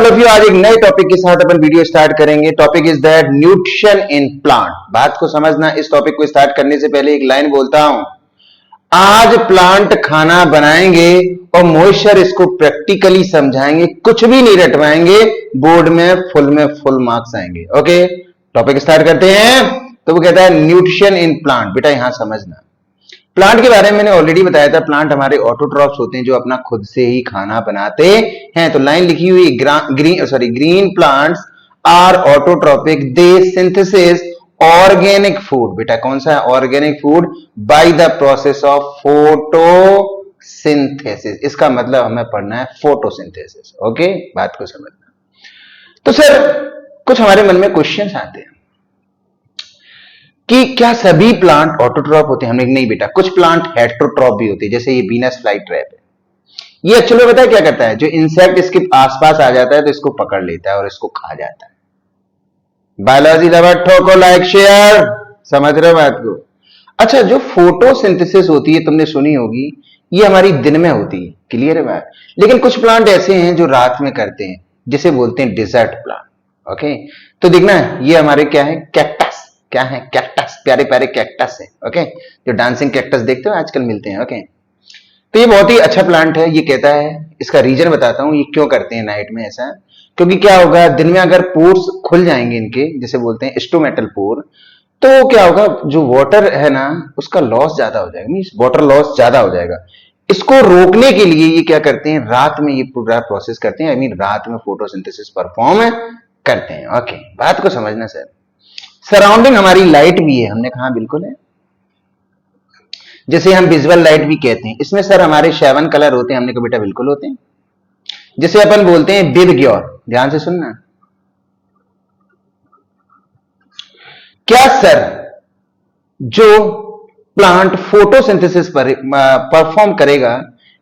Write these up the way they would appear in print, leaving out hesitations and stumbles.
All of you, आज एक नए टॉपिक के साथ अपन वीडियो स्टार्ट करेंगे। Topic is that nutrition in plant. बात को समझना, इस टॉपिक को स्टार्ट करने से पहले एक लाइन बोलता हूं। आज प्लांट खाना बनाएंगे और मॉइस्चर इसको प्रैक्टिकली समझाएंगे, कुछ भी नहीं रटवाएंगे, बोर्ड में फुल मार्क्स आएंगे। ओके, टॉपिक स्टार्ट करते हैं। तो वो कहता है न्यूट्रिशन इन प्लांट। बेटा यहां समझना, प्लांट के बारे में मैंने ऑलरेडी बताया था। प्लांट हमारे ऑटोट्रॉफ्स होते हैं जो अपना खुद से ही खाना बनाते हैं। तो लाइन लिखी हुई green plants are autotrophic, they synthesis organic food. बेटा कौन सा है organic food? By the process of photosynthesis. इसका मतलब हमें पढ़ना है फोटोसिंथेसिस। ओके, बात को समझना। तो सर कुछ हमारे मन में क्वेश्चंस आते हैं कि क्या सभी प्लांट ऑटोट्रॉप होते हैं? हमने नहीं बेटा, कुछ प्लांट हेटेरोट्रॉप भी होते हैं, जैसे ये वीनस फ्लाई ट्रैप है। ये एक्चुअली पता है क्या करता है? जो इंसेक्ट इसके आसपास आ जाता है तो इसको पकड़ लेता है और इसको खा जाता है। बायोलॉजी लवर ठोको लाइक शेयर, समझ रहे हो बात को? अच्छा, जो फोटोसिंथेसिस होती है तुमने सुनी होगी, ये हमारी दिन में होती है, क्लियर है बात। लेकिन कुछ प्लांट ऐसे हैं जो रात में करते हैं, जिसे बोलते हैं डिजर्ट प्लांट। ओके, तो देखना ये हमारे क्या है? कैक्टस। क्या है? कैक्टस, प्यारे प्यारे कैक्टस है। ओके, जो डांसिंग कैक्टस देखते हो आजकल मिलते हैं। ओके, तो ये बहुत ही अच्छा प्लांट है। ये कहता है, इसका रीजन बताता हूं, ये क्यों करते हैं नाइट में ऐसा। क्योंकि क्या होगा, दिन में अगर पोर्स खुल जाएंगे इनके, जैसे बोलते हैं स्टोमेटल पोर, तो क्या होगा, जो वाटर है ना उसका लॉस ज्यादा हो जाएगा, मींस वाटर लॉस ज्यादा हो जाएगा। इसको रोकने के लिए ये क्या करते हैं, रात में ये पूरा प्रोसेस करते हैं। आई मीन रात में फोटोसिंथेसिस परफॉर्म करते हैं। ओके, बात को समझना सर। सराउंडिंग हमारी लाइट भी है, हमने कहा बिल्कुल है, जैसे हम विजुअल लाइट भी कहते हैं। इसमें सर हमारे 7 कलर होते हैं, हमने कहा बेटा बिल्कुल होते हैं। जिसे अपन बोलते हैं विबग्योर। ध्यान से सुनना, क्या सर जो प्लांट फोटोसिंथेसिस पर परफॉर्म करेगा,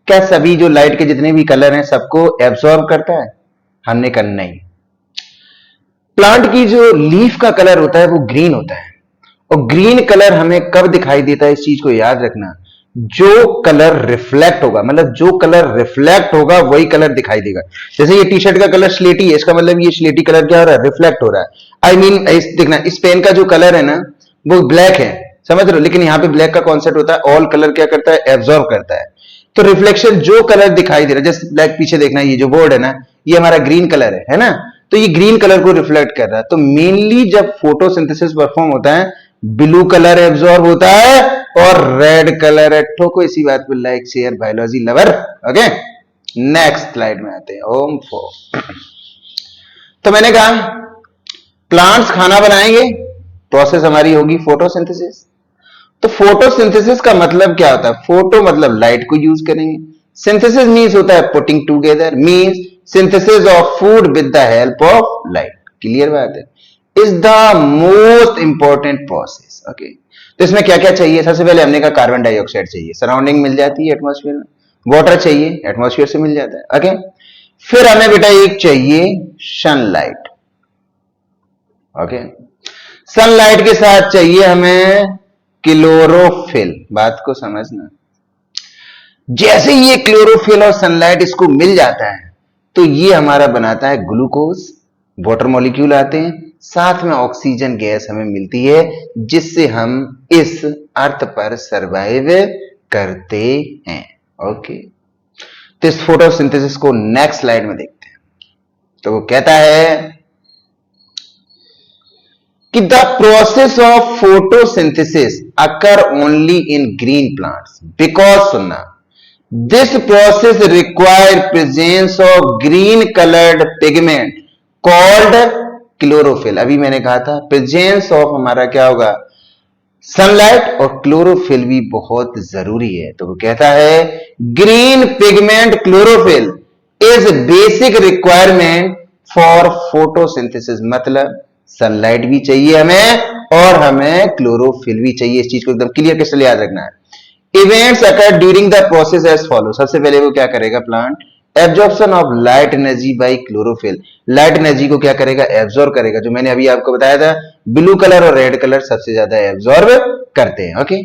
क्या सभी जो लाइट के जितने भी कलर हैं सबको एब्सॉर्ब करता है? हमने कहा नहीं। प्लांट की जो लीफ का कलर होता है वो ग्रीन होता है, और ग्रीन कलर हमें कब दिखाई देता है, इस चीज को याद रखना। जो कलर रिफ्लेक्ट होगा, मतलब जो कलर रिफ्लेक्ट होगा वही कलर दिखाई देगा। जैसे ये टी शर्ट का कलर स्लेटी है, इसका मतलब ये स्लेटी कलर क्या हो रहा है? रिफ्लेक्ट हो रहा है। आई मीन देखना, इस पेन का जो कलर है ना वो ब्लैक है, समझ रहे हो? लेकिन यहां पे ब्लैक का कॉन्सेप्ट होता है, ऑल कलर क्या करता है? एब्जॉर्ब करता है। तो रिफ्लेक्शन जो कलर दिखाई दे रहा है, जैसे ब्लैक पीछे देखना, ये जो बोर्ड है ना, ये हमारा ग्रीन कलर है ना, तो ये ग्रीन कलर को रिफ्लेक्ट कर रहा है। तो मेनली जब फोटोसिंथेसिस परफॉर्म होता है, ब्लू कलर एब्जॉर्ब होता है और रेड कलर है। ठोको इसी बात पे like share biology lover. Okay, next slide में आते हैं। ओम फो। तो मैंने कहा प्लांट्स खाना बनाएंगे, प्रोसेस हमारी होगी फोटोसिंथेसिस। तो फोटोसिंथेसिस का मतलब क्या होता है? फोटो मतलब लाइट को यूज करेंगे, सिंथेसिस मीन्स होता है putting together, means synthesis of food with the help of light. Clear बात है? Is the most important process. Okay, तो इसमें क्या क्या चाहिए? सबसे पहले हमने कहा कार्बन डाइऑक्साइड चाहिए, सराउंडिंग मिल जाती है एटमॉस्फेयर में। वाटर चाहिए, एटमॉस्फेयर से मिल जाता है। ओके, फिर हमें बेटा एक चाहिए सनलाइट। ओके, सनलाइट के साथ चाहिए हमें क्लोरोफिल। बात को समझना, जैसे ये क्लोरोफिल और सनलाइट इसको मिल जाता है तो ये हमारा बनाता है ग्लूकोज, वाटर मॉलिक्यूल आते हैं, साथ में ऑक्सीजन गैस हमें मिलती है, जिससे हम इस अर्थ पर सरवाइव करते हैं। ओके, तो इस फोटोसिंथेसिस को नेक्स्ट स्लाइड में देखते हैं। तो वो कहता है कि the process of photosynthesis occur only in green plants because, सुनना, this process require presence of green coloured pigment called chlorophyll. अभी मैंने कहा था प्रेजेंस ऑफ हमारा क्या होगा? सनलाइट, और क्लोरोफिल भी बहुत जरूरी है। तो वो कहता है green pigment chlorophyll is basic requirement for photosynthesis. मतलब सनलाइट भी चाहिए हमें और हमें क्लोरोफिल भी चाहिए। इस चीज को एकदम क्लियर कैसे याद रखना है। Events occur during the process as follow. सबसे पहले वो क्या करेगा plant? Absorption of light energy by chlorophyll. Light energy को क्या करेगा? एब्जॉर्ब करेगा। जो मैंने अभी आपको बताया था, ब्लू कलर और रेड कलर सबसे ज्यादा एब्जॉर्ब करते हैं। ओके,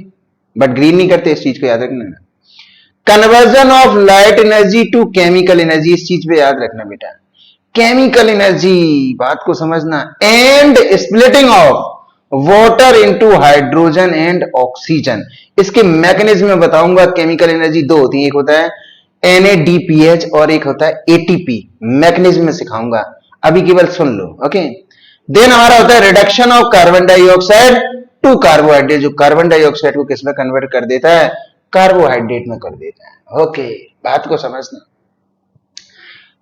बट ग्रीन नहीं करते, इस चीज को याद रखना। Conversion of light energy to chemical energy, इस चीज पे याद रखना बेटा। केमिकल एनर्जी, बात को समझना, and splitting of water into hydrogen and oxygen. इसके मैकेनिज्म में बताऊंगा। केमिकल एनर्जी दो होती है, एक होता है NADPH और एक होता है ATP। मैकेनिज्म में सिखाऊंगा, अभी केवल सुन लो। ओके, देन हमारा होता है reduction of carbon dioxide to carbohydrate, जो कार्बन डाइऑक्साइड को किस में कन्वर्ट कर देता है, कार्बोहाइड्रेट में कर देता है। ओके, बात को समझना।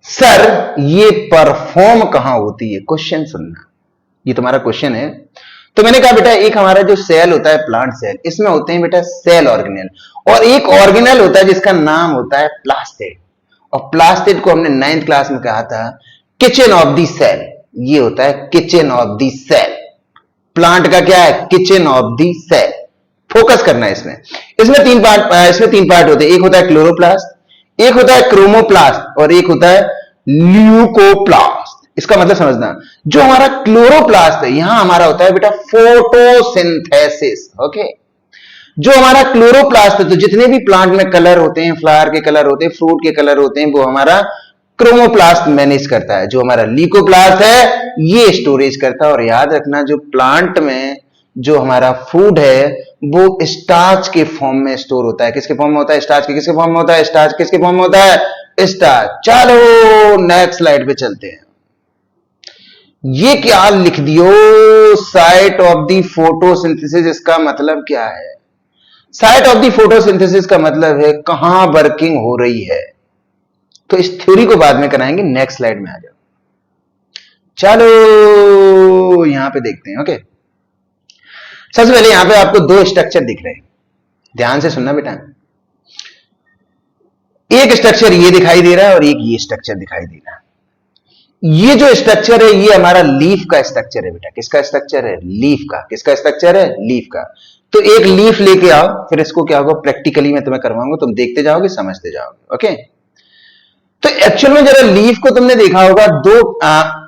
सर ये परफॉर्म कहां होती है, क्वेश्चन सुनना, ये तुम्हारा क्वेश्चन है। तो मैंने कहा बेटा एक हमारा जो सेल होता है प्लांट सेल, इसमें होते हैं बेटा सेल ऑर्गेनेल, और एक ऑर्गेनेल होता है जिसका नाम होता है प्लास्टिड। और प्लास्टिड को हमने 9th क्लास में कहा था किचन ऑफ दी सेल। ये होता है kitchen of the cell. Plant का क्या है, kitchen of the cell. Focus करना है इसमें। इसमें तीन पार्ट होते हैं, एक होता है क्लोरोप्लास्ट, एक होता है क्रोमोप्लास्ट और एक होता है ल्यूकोप्लास्ट। इसका मतलब समझना, जो हमारा क्लोरोप्लास्ट है यहां हमारा होता है बेटा फोटोसिंथेसिस। ओके, जो हमारा क्लोरोप्लास्ट है, तो जितने भी प्लांट में कलर होते हैं, फ्लावर के कलर होते हैं, फ्रूट के कलर होते हैं, वो हमारा क्रोमोप्लास्ट मैनेज करता है। जो हमारा ल्यूकोप्लास्ट है ये स्टोरेज करता है। और याद रखना, जो प्लांट में जो हमारा फूड है वो स्टार्च के फॉर्म में स्टोर होता है। किसके फॉर्म में होता है, स्टार्च के। किसके फॉर्म में होता है, स्टार्च। किसके फॉर्म में होता है, स्टार्च। चलो नेक्स्ट स्लाइड पे चलते हैं। ये क्या लिख दियो, साइट ऑफ द फोटोसिंथेसिस। इसका मतलब क्या है, साइट ऑफ द फोटोसिंथेसिस का मतलब है कहां वर्किंग हो रही है। तो इस थ्योरी को बाद में कराएंगे, नेक्स्ट स्लाइड में आ जाओ। चलो यहां पे देखते हैं। ओके, सबसे पहले यहां पे आपको दो स्ट्रक्चर दिख रहे हैं, ध्यान से सुनना बेटा। एक स्ट्रक्चर ये दिखाई दे रहा है और एक ये स्ट्रक्चर दिखाई दे रहा है। ये जो स्ट्रक्चर है ये हमारा लीफ का स्ट्रक्चर है बेटा। किसका स्ट्रक्चर है, लीफ का। किसका स्ट्रक्चर है, लीफ का। तो एक लीफ लेके आओ, फिर इसको क्या होगा प्रैक्टिकली मैं तुम्हें करवाऊंगा, तुम देखते जाओगे समझते जाओगे। ओके, तो एक्चुअल में जरा लीफ को तुमने देखा होगा,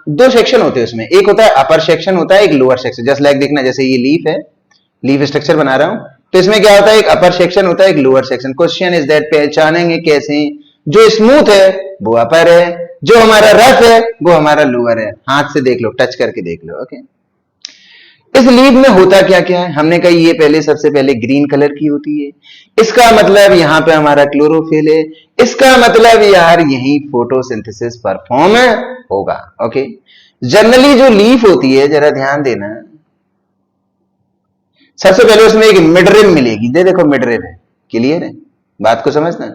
दो सेक्शन होते हैं उसमें। एक होता है अपर सेक्शन, होता है एक लोअर सेक्शन। जस्ट लाइक देखना, जैसे ये लीफ है, लीफ स्ट्रक्चर बना रहा हूं, तो इसमें क्या होता है, एक अपर सेक्शन होता है, एक lower section. Question is that पहचानेंगे कैसे, जो स्मूथ है वो अपर है, जो हमारा रफ है वो हमारा लोअर है। हाथ से देख लो, टच करके देख लो। ओके, इस लीफ में होता क्या क्या है, हमने कहा ये पहले सबसे पहले ग्रीन कलर की होती है। इसका मतलब यहां पे हमारा क्लोरोफिल है। इसका मतलब यार यही फोटोसिंथेसिस परफॉर्म होगा। ओके, जनरली जो लीफ होती है, जरा ध्यान देना, सबसे पहले उसमें एक मिडरिम मिलेगी। देखो मिडरिम है, क्लियर है, बात को समझना।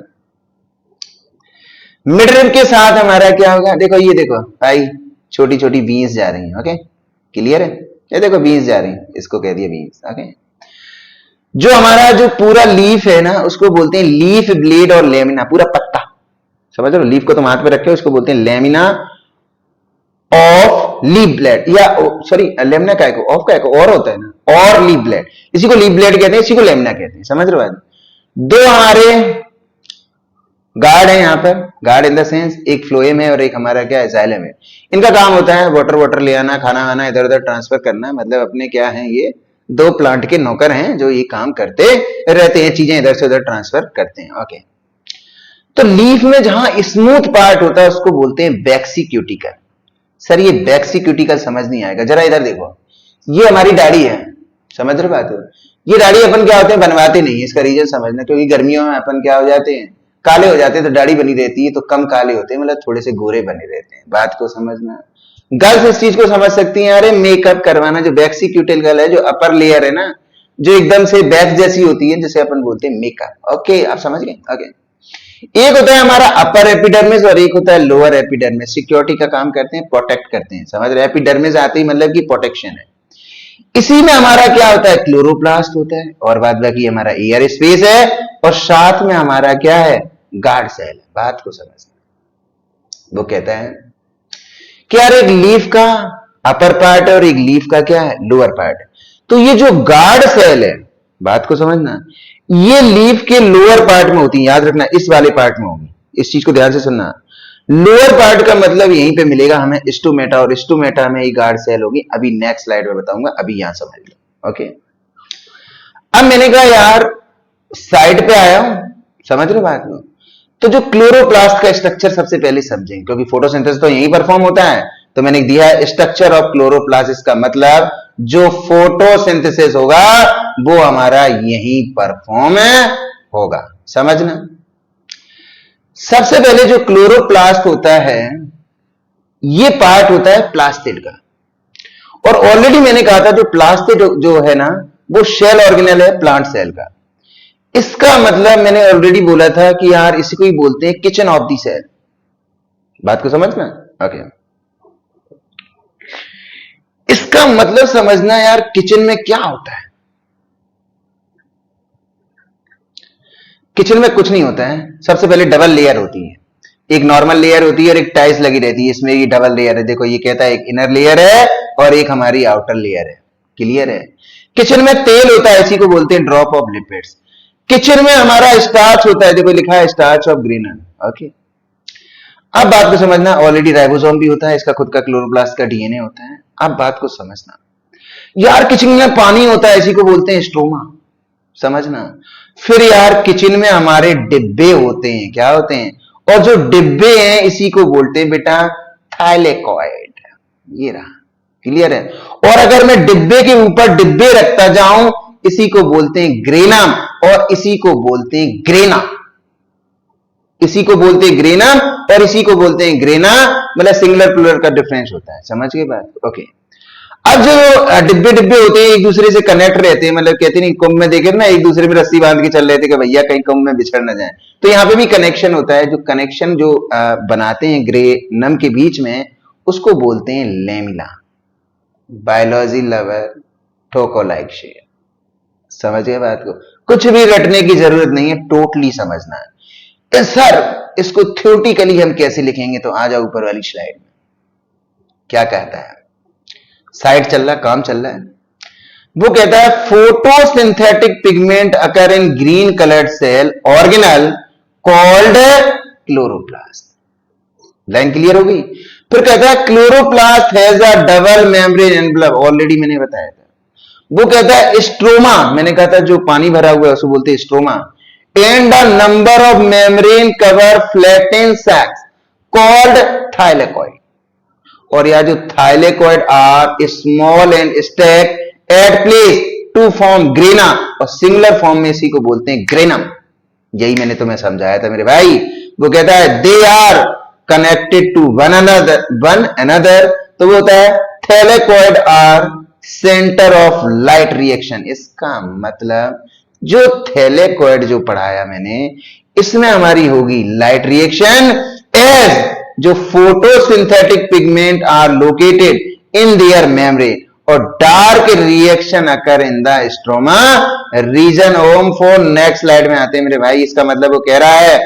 मिडरिम के साथ हमारा क्या होगा, देखो ये देखो भाई, छोटी छोटी बीन्स जा रही हैं। ओके, क्लियर है, ये देखो बीन्स जा रही हैं, इसको कह दिया बीन्स। ओके, जो हमारा जो पूरा लीफ है ना, उसको बोलते हैं लीफ ब्लेड और लेमिना, पूरा पत्ता। समझ लो, लीफ को तुम हाथ में रखे हो, उसको बोलते हैं लेमिना ऑफ लीफ ब्लेड, या सॉरी लेमिना का एक ऑफ का एक और होता है ना, और लीफ ब्लेड। इसी को लीफ ब्लेड कहते हैं, इसी को लेमिना कहते हैं। समझ रहे हो, दो हमारे गार्ड है यहाँ पर, गार्ड इन द सेंस, एक फ्लोएम है और एक हमारा क्या है, जाइलम है। इनका काम होता है वाटर ले आना, खाना वाना इधर उधर ट्रांसफर करना। मतलब अपने क्या है, ये दो प्लांट के नौकर हैं जो ये काम करते रहते हैं, चीजें इधर से उधर ट्रांसफर करते हैं। ओके, तो लीफ में जहां स्मूथ पार्ट होता है उसको बोलते हैं बैक्सीक्यूटिकल। सर ये बैक्सीक्यूटिकल समझ नहीं आएगा, जरा इधर देखो, ये हमारी दाढ़ी है, समझ रहे बात है। ये दाढ़ी अपन क्या होते हैं, बनवाते नहीं, इसका रीजन समझना, क्योंकि गर्मियों में अपन क्या हो जाते हैं, काले हो जाते हैं, तो दाढ़ी बनी रहती है तो कम काले होते हैं, मतलब थोड़े से गोरे बने रहते हैं। बात को समझना, गर्ल्स इस चीज को समझ सकती हैं। अरे मेकअप करवाना, जो बैक्सीक्यूटिकल है, जो अपर लेयर है ना, जो एकदम से बैक जैसी होती है, जिसे अपन बोलते हैं मेकअप। ओके, आप समझ गए। ओके, एक होता है हमारा अपर एपिडर्मिस और एक होता है लोअर एपिडर्मिस। सिक्योरिटी का काम करते हैं, प्रोटेक्ट करते हैं। समझ रहे, एपिडर्मिस आते ही मतलब कि प्रोटेक्शन है। इसी में हमारा क्या होता है, क्लोरोप्लास्ट होता है, और बाद बाकी हमारा एयर स्पेस है, और साथ में हमारा क्या है, गार्ड सेल है। बात को समझना, वो कहता है कि यार एक लीफ का अपर पार्ट है और एक लीफ का क्या है, लोअर पार्ट है। तो ये जो गार्ड सेल है, बात को समझना, ये लीफ के लोअर पार्ट में होती है, याद रखना, इस वाले पार्ट में होगी। इस चीज को ध्यान से सुनना, लोअर पार्ट का मतलब यहीं पे मिलेगा हमें स्टोमेटा, और स्टोमेटा में ही गार्ड सेल होगी। अभी नेक्स्ट स्लाइड में बताऊंगा, अभी यहां समझ लो। ओके, अब मैंने कहा यार साइड पे आया हूं, समझ रहे बात में, तो जो क्लोरोप्लास्ट का स्ट्रक्चर सबसे पहले समझें, क्योंकि फोटोसिंथेसिस तो यही परफॉर्म होता है। तो मैंने दिया है स्ट्रक्चर ऑफ क्लोरोप्लास्ट, इसका मतलब जो फोटोसिंथेसिस होगा वो हमारा यही परफॉर्म होगा, समझना। सबसे पहले जो क्लोरोप्लास्ट होता है ये पार्ट होता है प्लास्टिड का, और ऑलरेडी मैंने कहा था जो प्लास्टिड जो है ना वो शेल ऑर्गेनेल है प्लांट सेल का। इसका मतलब मैंने ऑलरेडी बोला था कि यार इसी को ही बोलते हैं किचन ऑफ दी सेल। बात को समझना, ओके। इसका मतलब समझना यार किचन में क्या होता है। किचन में कुछ नहीं होता है। सबसे पहले डबल लेयर होती है, एक नॉर्मल लेयर होती है और एक टाइल्स लगी रहती है, इसमें ये डबल लेयर है। देखो ये कहता है एक इनर लेयर है और एक हमारी आउटर लेयर है, क्लियर है। किचन में तेल होता है, इसी को बोलते हैं ड्रॉप ऑफ लिपिड्स। किचन में हमारा स्टार्च होता है, देखो लिखा है स्टार्च ऑफ ग्रेनल, ओके। अब बात को समझना, ऑलरेडी राइबोसोम भी होता है, इसका खुद का क्लोरोप्लास्ट का डीएनए होता है। अब बात को समझना यार, किचन में पानी होता है, इसी को बोलते हैं स्ट्रोमा, समझना। फिर यार किचन में हमारे डिब्बे होते हैं, क्या होते हैं, और जो डिब्बे हैं इसी को बोलते हैं बेटा थाइलेकॉइड, ये रहा, क्लियर है। और अगर मैं डिब्बे के ऊपर डिब्बे रखता जाऊं, इसी को बोलते हैं ग्रेनम और इसी को बोलते हैं ग्रेना। इसी को बोलते हैं ग्रेनम और इसी को बोलते हैं ग्रेना, मतलब सिंगुलर प्लूरल का डिफरेंस होता है, समझ गए बात, ओके। अब जो डिब्बे डिब्बे होते हैं एक दूसरे से कनेक्ट रहते हैं, मतलब कहते नहीं कुंभ में देखे ना एक दूसरे में रस्सी बांध के चल रहे थे कि भैया कहीं कुंभ में बिछड़ ना जाए, तो यहाँ पे भी कनेक्शन होता है। जो कनेक्शन जो बनाते हैं ग्रेनम के बीच में, उसको बोलते हैं लेमिला। बायोलॉजी लवर ठोको लाइक शेयर, समझ गए बात को, कुछ भी रटने की जरूरत नहीं है, टोटली समझना है। तो सर इसको थ्योरेटिकली हम कैसे लिखेंगे, तो आ जाओ ऊपर वाली स्लाइड में, क्या कहता है, साइड चल रहा, काम चल रहा है। वो कहता है photosynthetic pigment occur in green coloured cell organelle called chloroplast. Line clear हो गई। फिर कहता है chloroplast has a double membrane envelope, already मैंने बताया था। वो कहता है स्ट्रोमा, मैंने कहा था जो पानी भरा हुआ है उसको बोलते हैं stroma, and a number of membrane cover flatten sacs called thylakoid. और यह जो thylakoid are small and stack at place to form grana, और सिंगुलर फॉर्म में इसी को बोलते हैं ग्रेनम। यही मैंने तुम्हें समझाया था मेरे भाई। वो कहता है they are connected to one another, तो वो होता है thylakoid are centre of light reaction. इसका मतलब जो थैलेकॉइड जो पढ़ाया मैंने, इसमें हमारी होगी लाइट रिएक्शन, एज जो photosynthetic pigment are located in their membrane, और dark reaction occur in the stroma region. ओम फोर नेक्स्ट स्लाइड में आते हैं मेरे भाई। इसका मतलब वो कह रहा है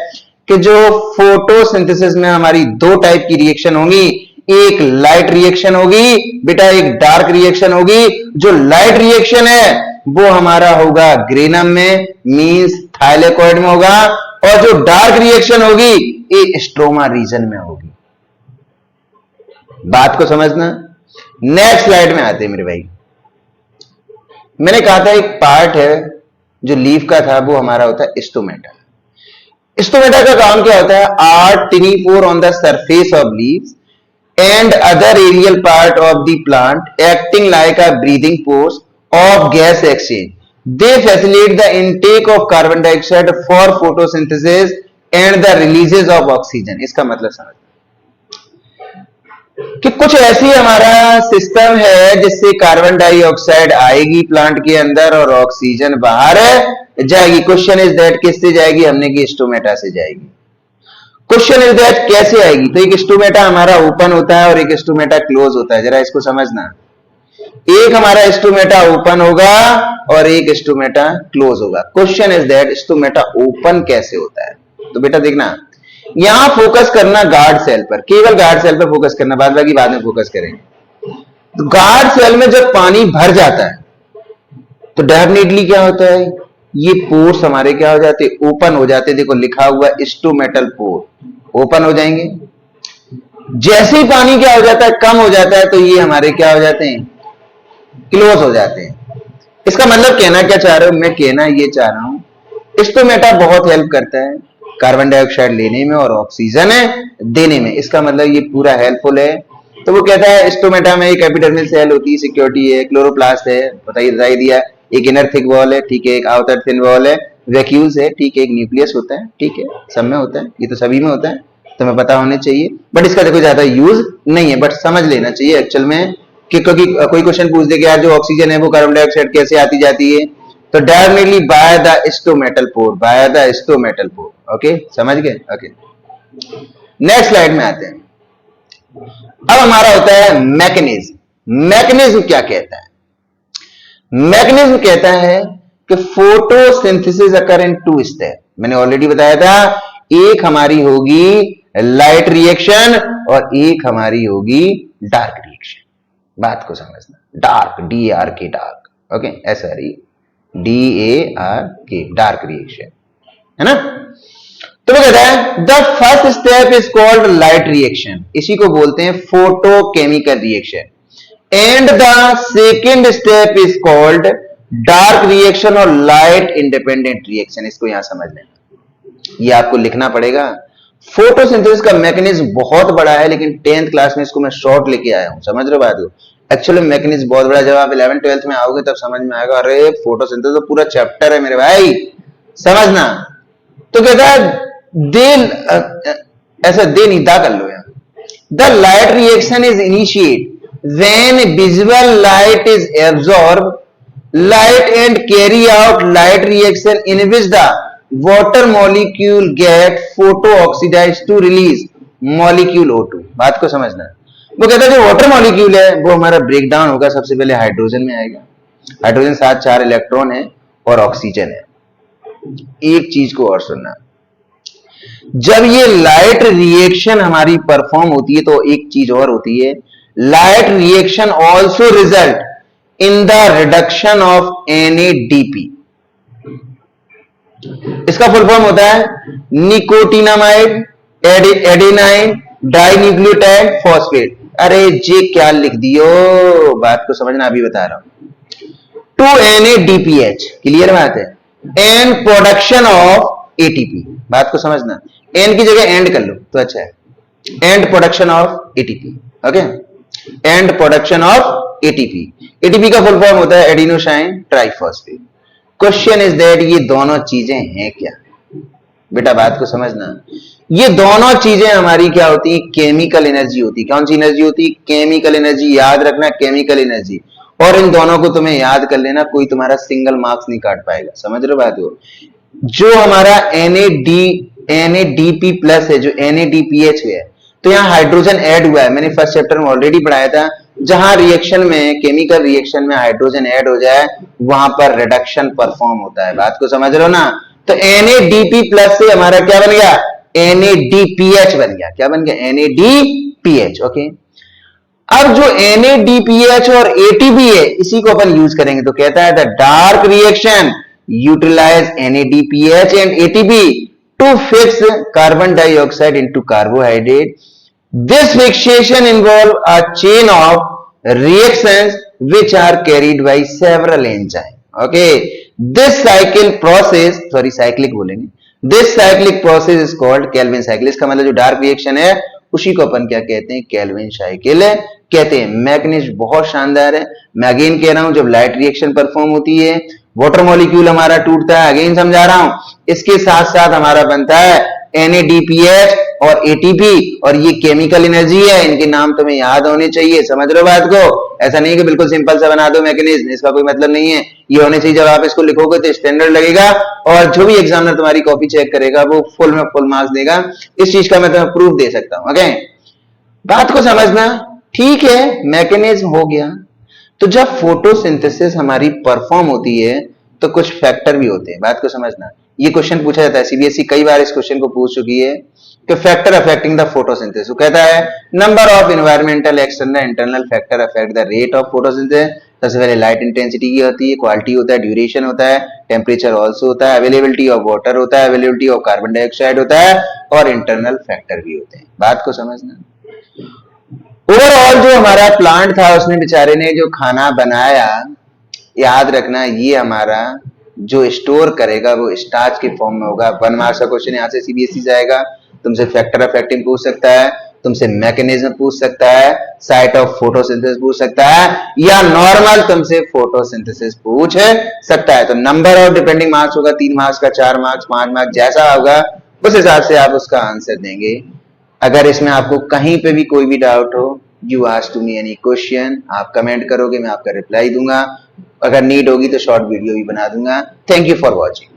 कि जो फोटोसिंथेसिस में हमारी दो टाइप की रिएक्शन होंगी, एक लाइट रिएक्शन होगी बेटा, एक डार्क रिएक्शन होगी। जो लाइट रिएक्शन है वो हमारा होगा ग्रेनम में, मींस थाइलेकॉइड में होगा, और जो डार्क रिएक्शन होगी ये स्ट्रोमा रीजन में होगी। बात को समझना। नेक्स्ट स्लाइड में आते हैं मेरे भाई। मैंने कहा था एक पार्ट है जो लीफ का था, वो हमारा होता है स्टोमेटा। स्टोमेटा का काम क्या होता है, are tiny pore on the surface of leaves and other aerial part of the plant acting like a breathing pores of gas exchange. They facilitate the intake of carbon dioxide for photosynthesis and the releases of oxygen. इसका मतलब समझ कि कुछ ऐसी हमारा system है जिससे carbon dioxide आएगी प्लांट के अंदर और ऑक्सीजन बाहर जाएगी। क्वेश्चन इज दैट किससे जाएगी, हमने की स्टोमेटा से जाएगी। क्वेश्चन इज दैट कैसे आएगी, तो एक स्टोमेटा हमारा ओपन होता है और एक स्टोमेटा क्लोज होता है। जरा इसको समझना, एक हमारा स्टोमेटा ओपन होगा और एक स्टोमेटा क्लोज होगा। Question is that stomata open कैसे होता है, तो बेटा देखना यहां फोकस करना गार्ड सेल पर, केवल गार्ड सेल पर फोकस करना, बाद बाकी बाद में फोकस करेंगे। तो गार्ड सेल में जब पानी भर जाता है तो डेफिनेटली क्या होता है, ये पोर्स हमारे क्या हो जाते, ओपन हो जाते। देखो लिखा हुआ स्टोमेटल पोर, ओपन हो जाएंगे। जैसे ही पानी क्या हो जाता है, कम हो जाता है, तो ये हमारे क्या हो जाते हैं, क्लोज हो जाते हैं। इसका मतलब कहना क्या चाह रहे हो, मैं कहना ये चाह रहा हूं स्टोमेटा बहुत हेल्प करता है कार्बन डाइऑक्साइड लेने में और ऑक्सीजन देने में। इसका मतलब ये पूरा हेल्पफुल है। तो वो कहता है स्टोमेटा में एक एपिडर्मल सेल होती है, सिक्योरिटी है, क्लोरोप्लास्ट है, बताई दिया, एक इनर थिक वॉल है, ठीक है, एक आउटर थिन वॉल है, वैक्यूल्स है, ठीक है, एक न्यूक्लियस होता है, ठीक है, सब में होता है, ये तो सभी में होता है, तुम्हें पता होने चाहिए, बट इसका देखो ज्यादा यूज नहीं है, बट समझ लेना चाहिए एक्चुअल में कि क्योंकि कोई क्वेश्चन पूछ दे कि यार जो ऑक्सीजन है वो कार्बन डाइऑक्साइड कैसे आती जाती है, तो directly by the stomatal pore, by the stomatal pore. Okay, समझ गए? ओके, नेक्स्ट स्लाइड में आते हैं। अब हमारा होता है मैकेनिज्म। मैकेनिज्म क्या कहता है? मैकेनिज्म कहता है कि photosynthesis occur in two step. मैंने ऑलरेडी बताया था, एक हमारी होगी लाइट रिएक्शन और एक हमारी होगी डार्क रिएक्शन। बात को समझना, dark, DARK, dark, okay, SRE, DARK, dark reaction, है ना? तो वो कहता है the first step is called light reaction, इसी को बोलते हैं photochemical reaction, and the second step is called dark reaction और लाइट इंडिपेंडेंट रिएक्शन। इसको यहां समझ लेना, ये आपको लिखना पड़ेगा। फोटोसिंथेसिस का मैकेनिज्म बहुत बड़ा है, लेकिन 10th क्लास में इसको मैं शॉर्ट लेके आया हूं, समझ रहे हो बात को? एक्चुअली मैकेनिज्म बहुत बड़ा, जब आप 11th 12th में आओगे तब समझ में आएगा, अरे फोटोसिंथेसिस तो पूरा चैप्टर है मेरे भाई, समझना। तो कहता है ऐसा दे नहीं, दा कर लो यार। The light reaction is initiate when visible light is absorbed light and carry out light reaction in which the water molecule get photo oxidized to release molecule O2। बात को समझना, वो कहता है जो वाटर मॉलिक्यूल है वो हमारा ब्रेक डाउन होगा, सबसे पहले हाइड्रोजन में आएगा, हाइड्रोजन साथ 4 इलेक्ट्रॉन है और ऑक्सीजन है। एक चीज को और सुनना, जब ये लाइट रिएक्शन हमारी परफॉर्म होती है तो एक चीज और होती है, light reaction also result in the reduction of NADP। इसका फुल फॉर्म होता है निकोटिनामाइड एडेनाइन डाइन्यूक्लियोटाइड फॉस्फेट। अरे जे क्या लिख दियो, बात को समझना, अभी बता रहा हूं। 2NADPH, क्लियर बात है, एंड प्रोडक्शन ऑफ ATP। बात को समझना, एन की जगह एंड कर लो तो अच्छा है, and production of ATP, okay, and production of ATP। ATP का फुल फॉर्म होता है adenosine triphosphate. Question is that ये दोनों चीजें हैं क्या? बेटा बात को समझना, ये दोनों चीजें हमारी क्या होती है? केमिकल एनर्जी होती है। कौन सी एनर्जी होती है? Chemical energy. याद रखना, केमिकल एनर्जी, और इन दोनों को तुम्हें याद कर लेना, कोई तुम्हारा सिंगल मार्क्स नहीं काट पाएगा, समझ रहे हो बात को? जो हमारा NADP प्लस है, जो NADPH है, तो यहाँ हाइड्रोजन ऐड हुआ है, मैंने फर्स्ट चैप्टर में ऑलरेडी पढ़ाया था, जहां रिएक्शन में, केमिकल रिएक्शन में हाइड्रोजन ऐड हो जाए वहां पर रिडक्शन परफॉर्म होता है। बात को समझ रहे हो ना? तो NADP प्लस से हमारा क्या बन गया? NADPH बन गया। क्या बन गया? NADPH, okay. अब जो NADPH और ATP है, इसी को अपन यूज करेंगे, तो कहता है the dark reaction utilize NADPH and ATP to fix carbon dioxide into carbohydrate. This fixation involves a chain of reactions which are carried by several enzymes. Okay, this cyclic बोलेंगे, this cyclic process is called Calvin cycle। इसका मतलब जो dark reaction है उसी को अपन क्या कहते हैं? कैल्विन साइकिल कहते हैं। मैकेनिज्म बहुत शानदार है। मैं अगेन कह रहा हूं, जब लाइट रिएक्शन परफॉर्म होती है, वाटर मॉलिक्यूल हमारा टूटता है, अगेन समझा रहा हूं, इसके साथ साथ हमारा बनता है NADPH और ATP, और ये केमिकल एनर्जी है, इनके नाम तुम्हें याद होने चाहिए, समझ रहे हो बात को? ऐसा नहीं कि बिल्कुल सिंपल सा बना दो मैकेनिज्म, इसका कोई मतलब नहीं है, ये होने चाहिए। जब आप इसको लिखोगे तो स्टैंडर्ड लगेगा, और जो भी एग्जामिनर तुम्हारी कॉपी चेक करेगा वो फुल में फुल मार्क्स देगा। इस चीज का मैं तुम्हें प्रूफ दे सकता हूं, ओके? बात को समझना, ठीक है, मैकेनिज्म हो गया। तो जब फोटोसिंथेसिस हमारी परफॉर्म होती है तो कुछ फैक्टर भी होते हैं। बात को समझना, ये क्वेश्चन पूछा जाता है, CBSE कई बार इस क्वेश्चन को पूछ चुकी है कि फैक्टर अफेक्टिंग द फोटोसिंथेसिस। वो कहता है number of environmental external internal factor affect the rate of photosynthesis. सबसे पहले लाइट इंटेंसिटी की होती है, क्वालिटी होता है, ड्यूरेशन होता है, टेम्परेचर ऑल्सो होता है, अवेलेबिलिटी ऑफ वाटर होता है, अवेलेबिलिटी ऑफ कार्बन डाइऑक्साइड होता है, और इंटरनल फैक्टर भी होते हैं। बात को समझना, ओवरऑल जो हमारा प्लांट था उसने बेचारे ने जो खाना बनाया, याद रखना ये हमारा जो स्टोर करेगा वो स्टार्च के फॉर्म में होगा। 1 मार्क्स का क्वेश्चन यहाँ से सीबीएसई से आएगा, तुमसे फैक्टर ऑफ एक्टिंग पूछ सकता है, तुमसे मैकेनिज्म पूछ सकता है, साइट ऑफ फोटोसिंथेसिस पूछ सकता है, या नॉर्मल तुमसे फोटोसिंथेसिस पूछ सकता है। तो नंबर ऑफ डिपेंडिंग मार्क्स होगा, 3 मार्क्स का, 4 मार्क्स, 5 मार्क्स, जैसा होगा उस हिसाब से आप उसका आंसर देंगे। अगर इसमें आपको कहीं पे भी कोई भी डाउट हो, you ask to me any question, आप कमेंट करोगे, मैं आपका रिप्लाई दूंगा। अगर नीड होगी तो शॉर्ट वीडियो भी बना दूंगा। Thank you for watching.